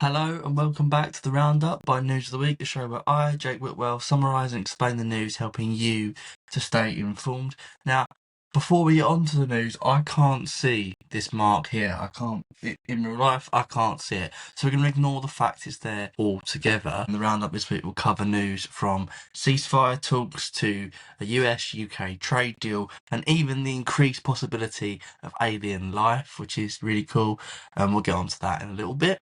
Hello and welcome back to the Roundup by News of the Week, the show where I, Jake Whitwell, summarise and explain the news, helping you to stay informed. Now, before we get on to the news, I can't see this mark here. In real life, I can't see it. So we're going to ignore the fact it's there altogether. And the Roundup this week will cover news from ceasefire talks to a US-UK trade deal and even the increased possibility of alien life, which is really cool. And we'll get on to that in a little bit.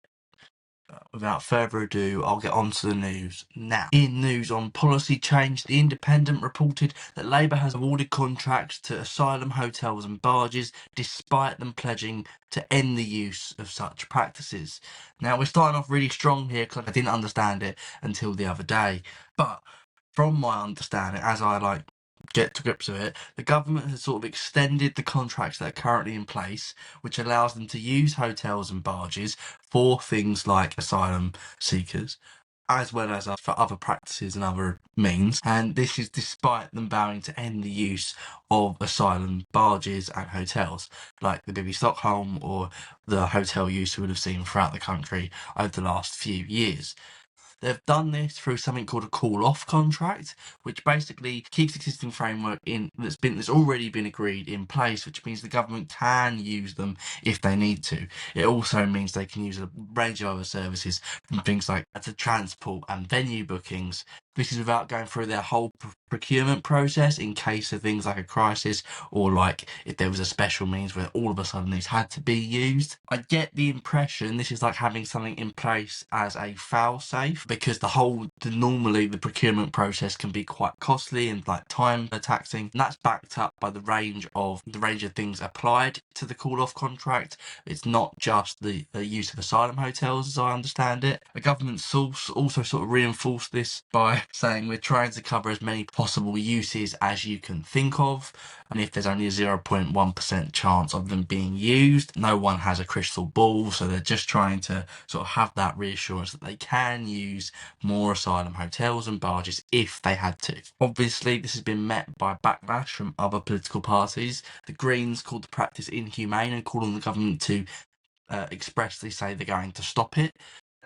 Without further ado, I'll get on to the news now. In news on policy change, The Independent reported that Labour has awarded contracts to asylum hotels and barges, despite them pledging to end the use of such practices. Now, we're starting off really strong here because I didn't understand it until the other day. But from my understanding, as I get to grips with it, the government has sort of extended the contracts that are currently in place, which allows them to use hotels and barges for things like asylum seekers, as well as for other practices and other means. And this is despite them vowing to end the use of asylum barges and hotels, like the Bibby Stockholm or the hotel use we would have seen throughout the country over the last few years. They've done this through something called a call-off contract, which basically keeps existing framework that's already been agreed in place, which means the government can use them if they need to. It also means they can use a range of other services, from things like to transport and venue bookings. This is without going through their whole procurement process in case of things like a crisis, or like if there was a special means where all of a sudden these had to be used. I get the impression this is like having something in place as a fail-safe, because normally the procurement process can be quite costly and like time taxing, and that's backed up by the range of things applied to the call-off contract. It's not just the use of asylum hotels, as I understand it. A government source also sort of reinforced this by saying we're trying to cover as many possible uses as you can think of, and if there's only a 0.1% chance of them being used, no one has a crystal ball, so they're just trying to sort of have that reassurance that they can use more asylum hotels and barges if they had to. Obviously, this has been met by backlash from other political parties. The Greens called the practice inhumane and called on the government to expressly say they're going to stop it.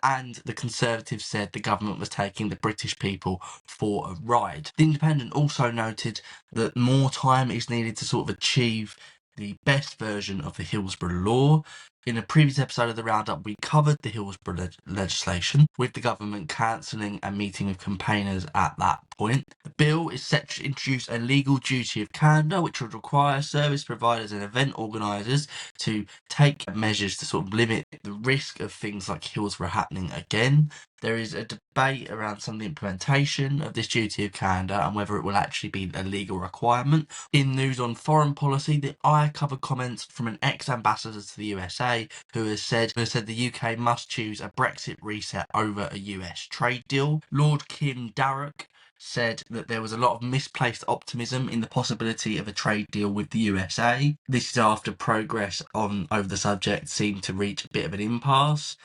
And the Conservatives said the government was taking the British people for a ride. The Independent also noted that more time is needed to sort of achieve the best version of the Hillsborough Law. In a previous episode of the Roundup, we covered the Hillsborough legislation, with the government cancelling a meeting of campaigners at that point. The bill is set to introduce a legal duty of candour, which would require service providers and event organisers to take measures to sort of limit the risk of things like Hillsborough happening again. There is a debate around some of the implementation of this duty of candour and whether it will actually be a legal requirement. In news on foreign policy, I covered comments from an ex-ambassador to the USA who has said the UK must choose a Brexit reset over a US trade deal. Lord Kim Darroch said that there was a lot of misplaced optimism in the possibility of a trade deal with the USA. This is after progress over the subject seemed to reach a bit of an impasse.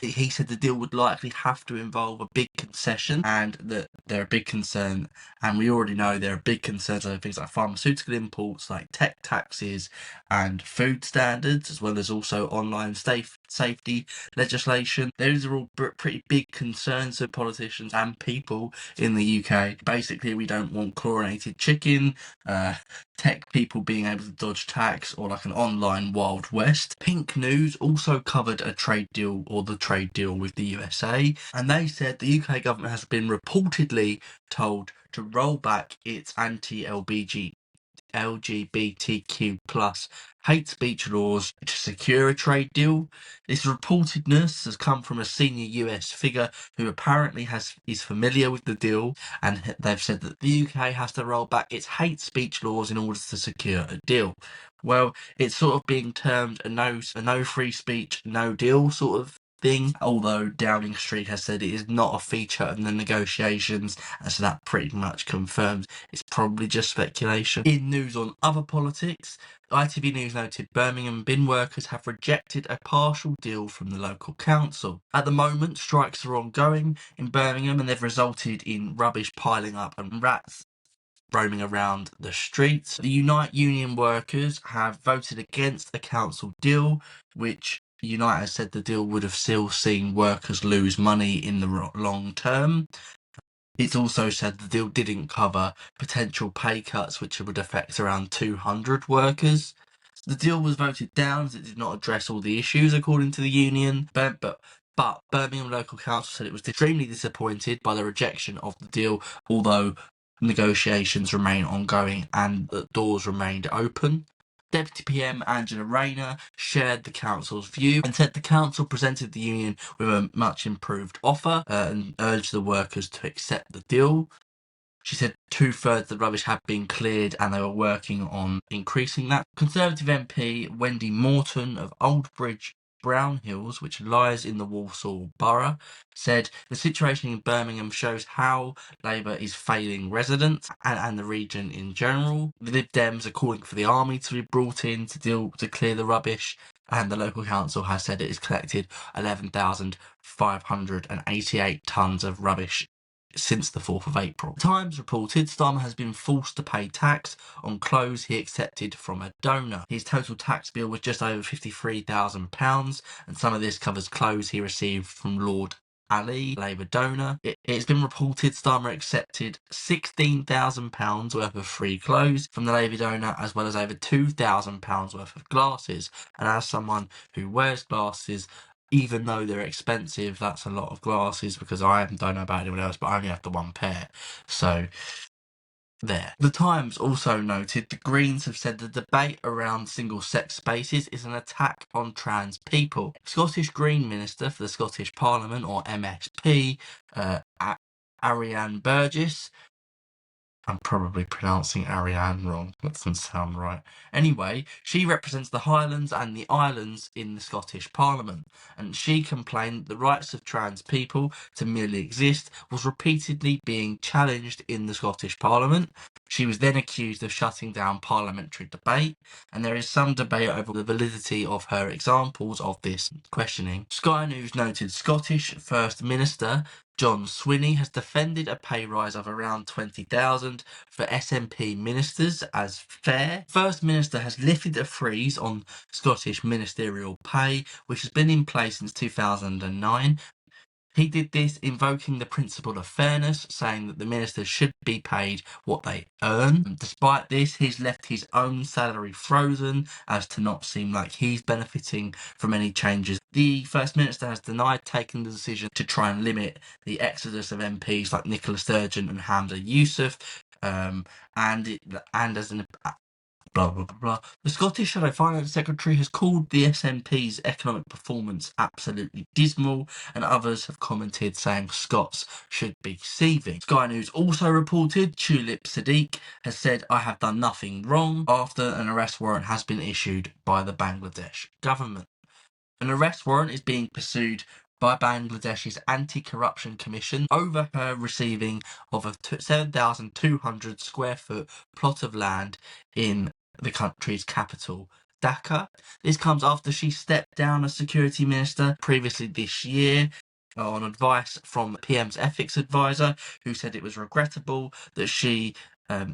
He said the deal would likely have to involve a big concession, and that they're a big concern, and we already know there are big concerns over things like pharmaceutical imports, like tech taxes and food standards, as well as also online safety legislation. Those are all pretty big concerns of politicians and people in the UK. Basically, we don't want chlorinated chicken, tech people being able to dodge tax, or like an online Wild West. Pink News also covered the trade deal with the USA, and they said the UK government has been reportedly told to roll back its anti-LGBTQ plus hate speech laws to secure a trade deal. This reportedness has come from a senior US figure who apparently is familiar with the deal, and they've said that the UK has to roll back its hate speech laws in order to secure a deal. Well, it's sort of being termed a no free speech, no deal sort of thing, although Downing Street has said it is not a feature of the negotiations, and so that pretty much confirms it's probably just speculation. In news on other politics, ITV News noted Birmingham bin workers have rejected a partial deal from the local council. At the moment, strikes are ongoing in Birmingham, and they've resulted in rubbish piling up and rats roaming around the streets. The Unite Union workers have voted against a council deal, which Unite has said the deal would have still seen workers lose money in the long term. It's also said the deal didn't cover potential pay cuts, which would affect around 200 workers. The deal was voted down as it did not address all the issues, according to the union. But Birmingham Local Council said it was extremely disappointed by the rejection of the deal, although negotiations remain ongoing and the doors remained open. Deputy PM Angela Rayner shared the council's view and said the council presented the union with a much improved offer and urged the workers to accept the deal. She said 2/3 of the rubbish had been cleared and they were working on increasing that. Conservative MP Wendy Morton of Oldbridge Brown Hills, which lies in the Walsall borough, said the situation in Birmingham shows how Labour is failing residents and the region in general. The Lib Dems are calling for the army to be brought in to clear the rubbish, and the local council has said it has collected 11,588 tonnes of rubbish since the 4th of April. The Times reported Starmer has been forced to pay tax on clothes he accepted from a donor. His total tax bill was just over £53,000, and some of this covers clothes he received from Lord Ali, Labour donor. It's been reported Starmer accepted £16,000 worth of free clothes from the Labour donor, as well as over £2,000 worth of glasses. And as someone who wears glasses, even though they're expensive, that's a lot of glasses, because I don't know about anyone else, but I only have the one pair. So there. The Times also noted the Greens have said the debate around single-sex spaces is an attack on trans people. Scottish Green Minister for the Scottish Parliament, or MSP, Ariane Burgess, I'm probably pronouncing Ariane wrong. That doesn't sound right. Anyway, she represents the Highlands and the Islands in the Scottish Parliament, and she complained that the rights of trans people to merely exist was repeatedly being challenged in the Scottish Parliament. She was then accused of shutting down parliamentary debate, and there is some debate over the validity of her examples of this questioning. Sky News noted Scottish First Minister John Swinney has defended a pay rise of around 20,000 for SNP ministers as fair. First Minister has lifted a freeze on Scottish ministerial pay, which has been in place since 2009. He did this invoking the principle of fairness, saying that the ministers should be paid what they earn. Despite this, he's left his own salary frozen as to not seem like he's benefiting from any changes. The First Minister has denied taking the decision to try and limit the exodus of MPs like Nicola Sturgeon and Hamza Youssef, and as an blah, blah, blah, blah. The Scottish Shadow Finance Secretary has called the SNP's economic performance absolutely dismal, and others have commented saying Scots should be seething. Sky News also reported Tulip Sadiq has said, "I have done nothing wrong," after an arrest warrant has been issued by the Bangladesh government. An arrest warrant is being pursued by Bangladesh's Anti-Corruption Commission over her receiving of a 7,200 square foot plot of land in the country's capital, Dhaka. This comes after she stepped down as security minister previously this year on advice from PM's ethics advisor, who said it was regrettable that she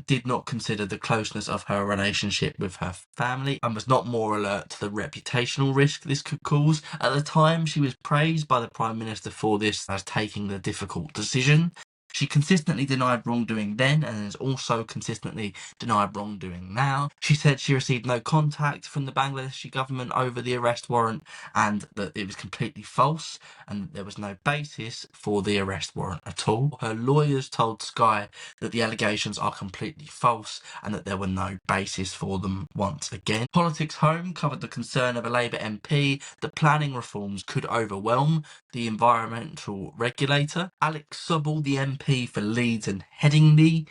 did not consider the closeness of her relationship with her family and was not more alert to the reputational risk this could cause. At the time, she was praised by the Prime Minister for this as taking the difficult decision. She consistently denied wrongdoing then and has also consistently denied wrongdoing now. She said she received no contact from the Bangladeshi government over the arrest warrant and that it was completely false and that there was no basis for the arrest warrant at all. Her lawyers told Sky that the allegations are completely false and that there were no basis for them once again. Politics Home covered the concern of a Labour MP that planning reforms could overwhelm the environmental regulator. Alex Sobel, the MP for Leeds and Headingley,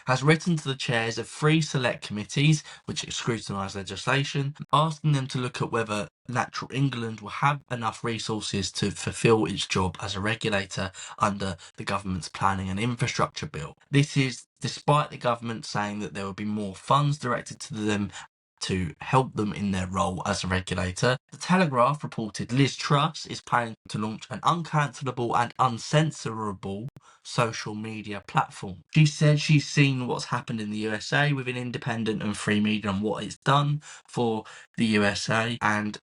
has written to the chairs of 3 select committees which scrutinise legislation, asking them to look at whether Natural England will have enough resources to fulfil its job as a regulator under the government's planning and infrastructure bill. This is despite the government saying that there will be more funds directed to them to help them in their role as a regulator. The Telegraph reported Liz Truss is planning to launch an uncancelable and uncensorable social media platform. She said she's seen what's happened in the USA with an independent and free media and what it's done for the USA, and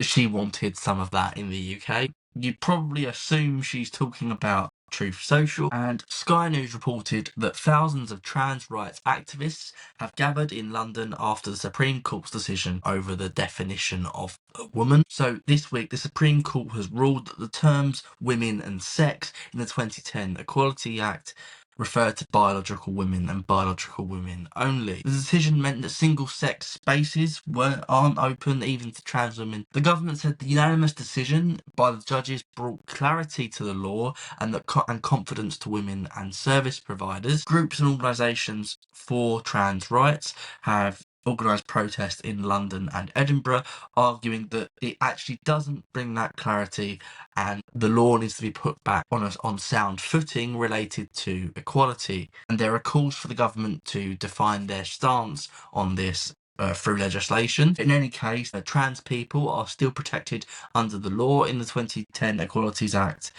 she wanted some of that in the UK. You'd probably assume she's talking about Truth Social, and Sky News reported that thousands of trans rights activists have gathered in London after the Supreme Court's decision over the definition of a woman. So this week, the Supreme Court has ruled that the terms women and sex in the 2010 Equality Act refer to biological women and biological women only. The decision meant that single-sex spaces aren't open even to trans women. The government said the unanimous decision by the judges brought clarity to the law and confidence to women and service providers. Groups and organisations for trans rights have organised protests in London and Edinburgh, arguing that it actually doesn't bring that clarity and the law needs to be put back on sound footing related to equality. And there are calls for the government to define their stance on this through legislation. In any case, trans people are still protected under the law in the 2010 Equalities Act.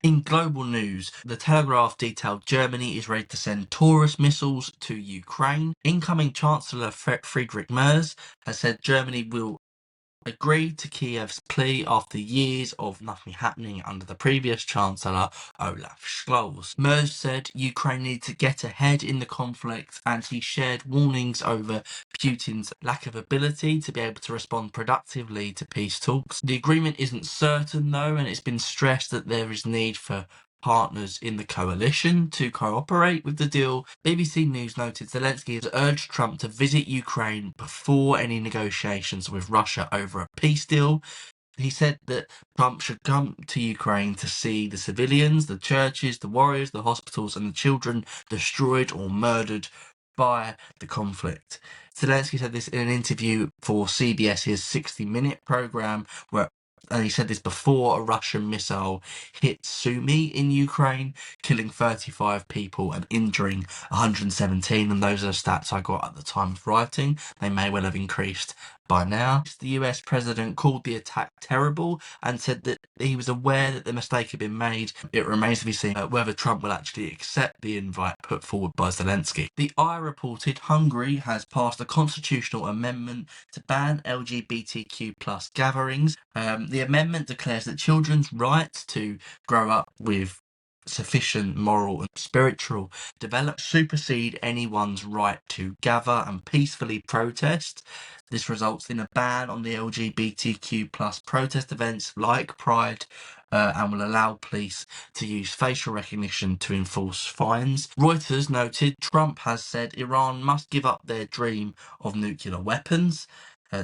In global news, the Telegraph detailed Germany is ready to send Taurus missiles to Ukraine. Incoming Chancellor Friedrich Merz has said Germany will agreed to Kiev's plea after years of nothing happening under the previous Chancellor, Olaf Scholz. Merz said Ukraine needs to get ahead in the conflict, and he shared warnings over Putin's lack of ability to be able to respond productively to peace talks. The agreement isn't certain, though, and it's been stressed that there is need for partners in the coalition to cooperate with the deal. BBC News noted Zelensky has urged Trump to visit Ukraine before any negotiations with Russia over a peace deal. He said that Trump should come to Ukraine to see the civilians, the churches, the warriors, the hospitals, and the children destroyed or murdered by the conflict. Zelensky said this in an interview for CBS's 60-minute program, and he said this before a Russian missile hit Sumy in Ukraine, killing 35 people and injuring 117. And those are the stats I got at the time of writing. They may well have increased by now. The US president called the attack terrible and said that he was aware that the mistake had been made. It remains to be seen whether Trump will actually accept the invite put forward by Zelensky. The Eye reported Hungary has passed a constitutional amendment to ban LGBTQ plus gatherings. The amendment declares that children's rights to grow up with sufficient moral and spiritual development supersede anyone's right to gather and peacefully protest. This results in a ban on the LGBTQ plus protest events like Pride, and will allow police to use facial recognition to enforce fines. Reuters noted Trump has said Iran must give up their dream of nuclear weapons.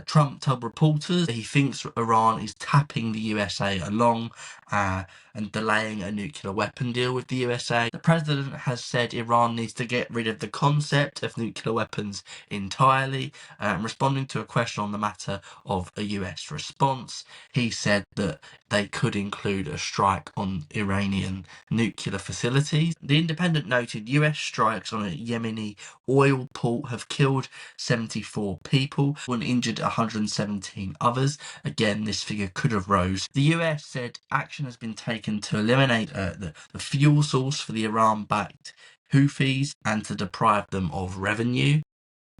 Trump told reporters that he thinks Iran is tapping the USA along and delaying a nuclear weapon deal with the USA. The president has said Iran needs to get rid of the concept of nuclear weapons entirely. Responding to a question on the matter of a US response, he said that they could include a strike on Iranian nuclear facilities. The Independent noted US strikes on a Yemeni oil port have killed 74 people and injured 117 others. Again, this figure could have rose. The US said action has been taken to eliminate the fuel source for the Iran-backed Houthis and to deprive them of revenue.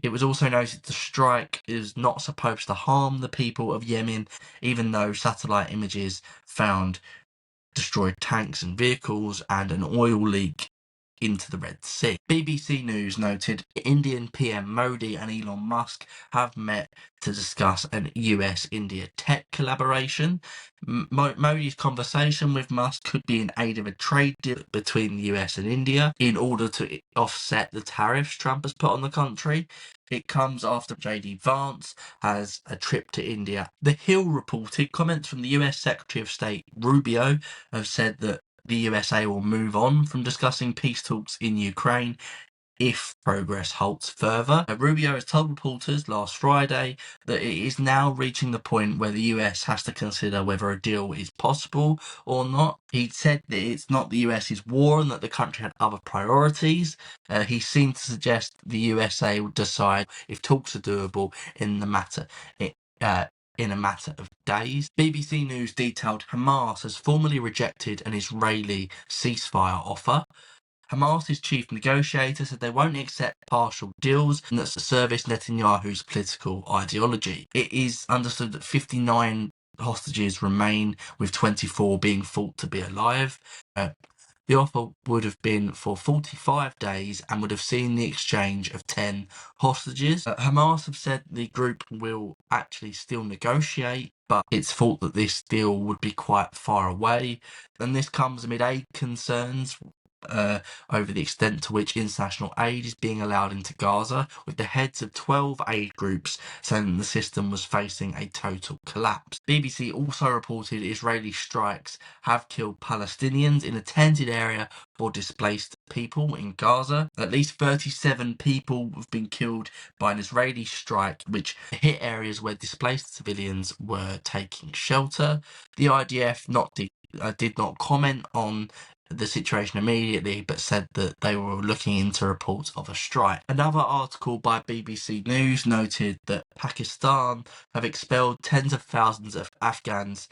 It was also noted the strike is not supposed to harm the people of Yemen, even though satellite images found destroyed tanks and vehicles and an oil leak into the Red Sea. BBC News noted Indian PM Modi and Elon Musk have met to discuss an US-India tech collaboration. Modi's conversation with Musk could be in aid of a trade deal between the US and India in order to offset the tariffs Trump has put on the country. It comes after JD Vance has a trip to India. The Hill reported comments from the US Secretary of State Rubio have said that the USA will move on from discussing peace talks in Ukraine if progress halts further. Rubio has told reporters last Friday that it is now reaching the point where the US has to consider whether a deal is possible or not. He said that it's not the US's war and that the country had other priorities. He seemed to suggest the USA will decide if talks are doable in a matter of days. BBC News detailed Hamas has formally rejected an Israeli ceasefire offer. Hamas's chief negotiator said they won't accept partial deals and that's to service Netanyahu's political ideology. It is understood that 59 hostages remain, with 24 being thought to be alive. The offer would have been for 45 days and would have seen the exchange of 10 hostages. Hamas have said the group will actually still negotiate, but it's thought that this deal would be quite far away. And this comes amid aid concerns over the extent to which international aid is being allowed into Gaza, with the heads of 12 aid groups saying that the system was facing a total collapse. BBC also reported Israeli strikes have killed Palestinians in a tented area for displaced people in Gaza. At least 37 people have been killed by an Israeli strike which hit areas where displaced civilians were taking shelter. The IDF did not comment on the situation immediately, but said that they were looking into reports of a strike. Another article by BBC News noted that Pakistan have expelled tens of thousands of Afghans.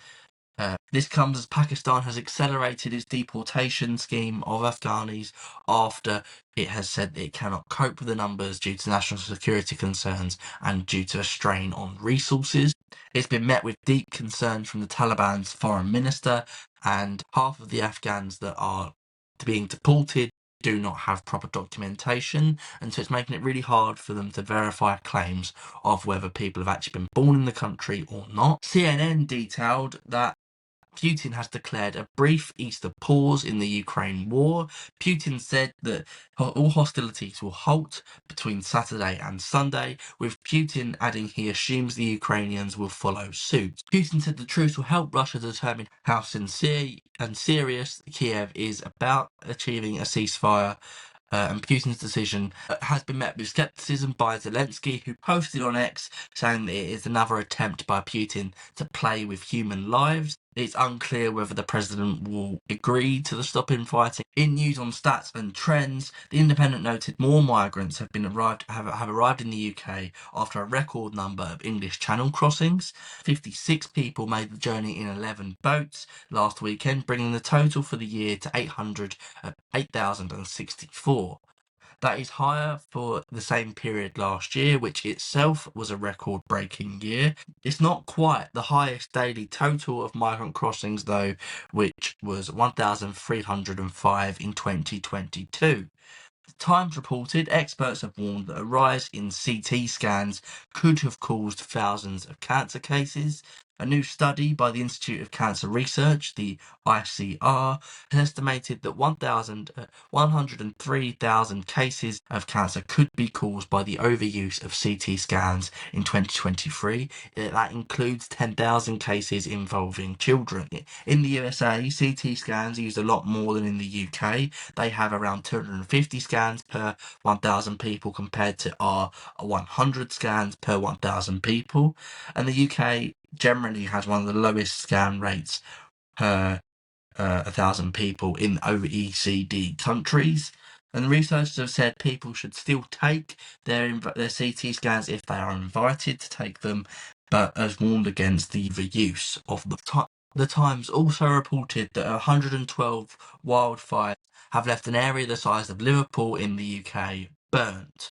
This comes as Pakistan has accelerated its deportation scheme of Afghanis after it has said that it cannot cope with the numbers due to national security concerns and due to a strain on resources. It's been met with deep concern from the Taliban's foreign minister, and half of the Afghans that are being deported do not have proper documentation, and so it's making it really hard for them to verify claims of whether people have actually been born in the country or not. CNN detailed that Putin has declared a brief Easter pause in the Ukraine war. Putin said that all hostilities will halt between Saturday and Sunday, with Putin adding he assumes the Ukrainians will follow suit. Putin said the truce will help Russia determine how sincere and serious Kiev is about achieving a ceasefire. And Putin's decision has been met with skepticism by Zelensky, who posted on X saying that it is another attempt by Putin to play with human lives. It's unclear whether the president will agree to the stop in fighting. In news on stats and trends, The Independent noted more migrants have arrived in the UK after a record number of English Channel crossings. 56 people made the journey in 11 boats last weekend, bringing the total for the year to 8,064. That is higher for the same period last year, which itself was a record-breaking year. It's not quite the highest daily total of migrant crossings, though, which was 1,305 in 2022. The Times reported experts have warned that a rise in CT scans could have caused thousands of cancer cases. A new study by the Institute of Cancer Research, the ICR, has estimated that 103,000 cases of cancer could be caused by the overuse of CT scans in 2023. That includes 10,000 cases involving children. In the USA, CT scans are used a lot more than in the UK. They have around 250 scans per 1,000 people compared to our 100 scans per 1,000 people. And the UK generally has one of the lowest scan rates per 1,000 people in OECD countries. And the researchers have said people should still take their CT scans if they are invited to take them, but has warned against the use of them. The Times also reported that 112 wildfires have left an area the size of Liverpool in the UK burnt.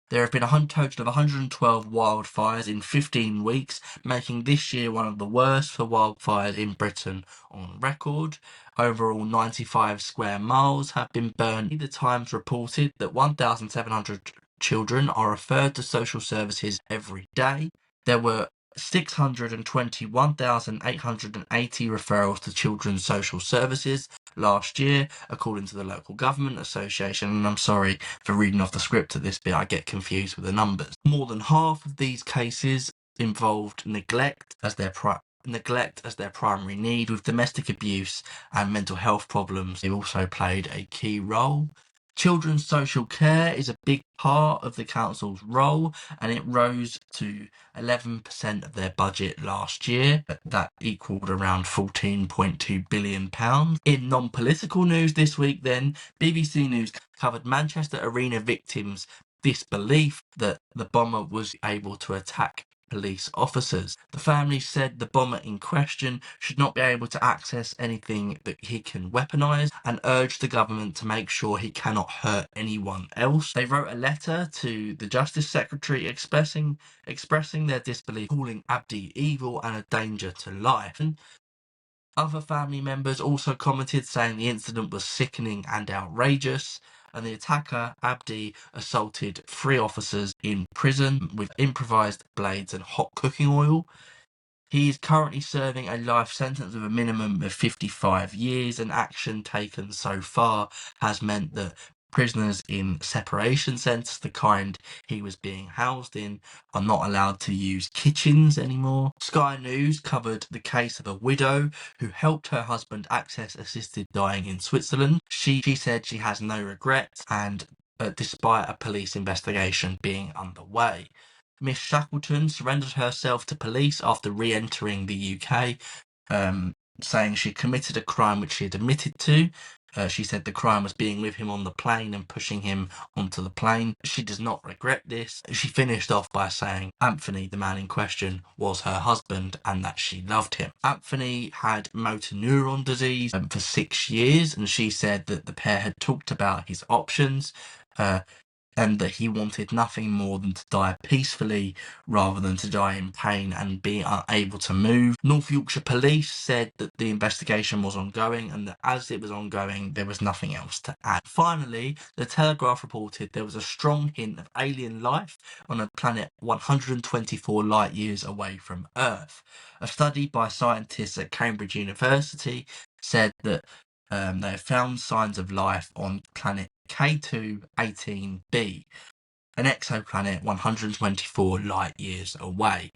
There have been a total of 112 wildfires in 15 weeks, making this year one of the worst for wildfires in Britain on record. Overall, 95 square miles have been burned. The Times reported that 1,700 children are referred to social services every day. There were 621,880 referrals to children's social services last year, according to the local government association. And I'm sorry for reading off the script at this bit, I get confused with the numbers. More than half of these cases involved neglect as their primary need, with domestic abuse and mental health problems. They've also played a key role. Children's social care is a big part of the council's role, and it rose to 11% of their budget last year. That equalled around £14.2 billion. In non-political news this week then, BBC News covered Manchester Arena victims' disbelief that the bomber was able to attack police officers. The family said the bomber in question should not be able to access anything that he can weaponize and urged the government to make sure he cannot hurt anyone else. They wrote a letter to the Justice Secretary expressing their disbelief, calling Abdi evil and a danger to life. And other family members also commented, saying the incident was sickening and outrageous, and the attacker, Abdi, assaulted 3 officers in prison with improvised blades and hot cooking oil. He is currently serving a life sentence with a minimum of 55 years, and action taken so far has meant that prisoners in separation centres, the kind he was being housed in, are not allowed to use kitchens anymore. Sky News covered the case of a widow who helped her husband access assisted dying in Switzerland. She said she has no regrets, and despite a police investigation being underway. Miss Shackleton surrendered herself to police after re-entering the UK, saying she committed a crime which she had admitted to. She said the crime was being with him on the plane and pushing him onto the plane. She does not regret this. She finished off by saying Anthony, the man in question, was her husband and that she loved him. Anthony had motor neuron disease for 6 years, and she said that the pair had talked about his options, and that he wanted nothing more than to die peacefully rather than to die in pain and be unable to move. North Yorkshire Police said that the investigation was ongoing and that as it was ongoing, there was nothing else to add. Finally, the Telegraph reported there was a strong hint of alien life on a planet 124 light years away from Earth. A study by scientists at Cambridge University said that they have found signs of life on planet K2-18b, an exoplanet 124 light years away.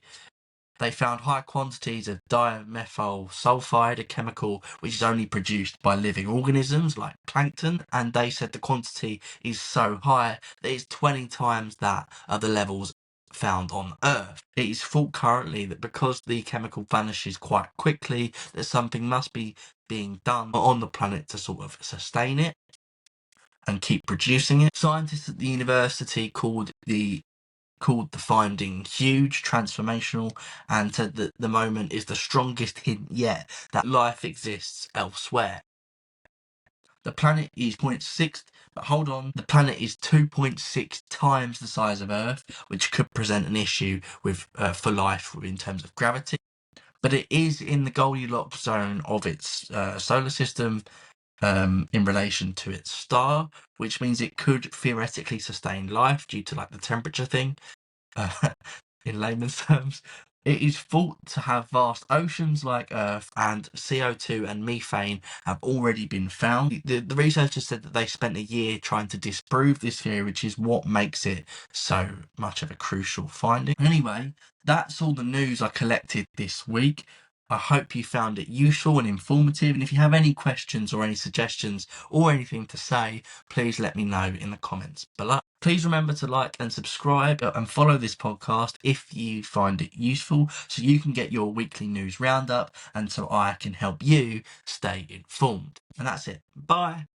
They found high quantities of dimethyl sulfide, a chemical which is only produced by living organisms like plankton, and they said the quantity is so high that it's 20 times that of the levels found on Earth. It is thought currently that because the chemical vanishes quite quickly, that something must be being done on the planet to sort of sustain it and keep producing it. Scientists at the university called the finding huge, transformational, and said that the moment is the strongest hint yet that life exists elsewhere. The planet is 0.6, but hold on, the planet is 2.6 times the size of Earth, which could present an issue with for life in terms of gravity. But it is in the Goldilocks zone of its solar system, in relation to its star, which means it could theoretically sustain life due to like the temperature thing, in layman's terms. It is thought to have vast oceans like Earth, and CO2 and methane have already been found. The researchers said that they spent a year trying to disprove this theory, which is what makes it so much of a crucial finding. Anyway, that's all the news I collected this week. I hope you found it useful and informative, and if you have any questions or any suggestions or anything to say, please let me know in the comments below. Please remember to like and subscribe and follow this podcast if you find it useful, so you can get your weekly news roundup and so I can help you stay informed. And that's it. Bye.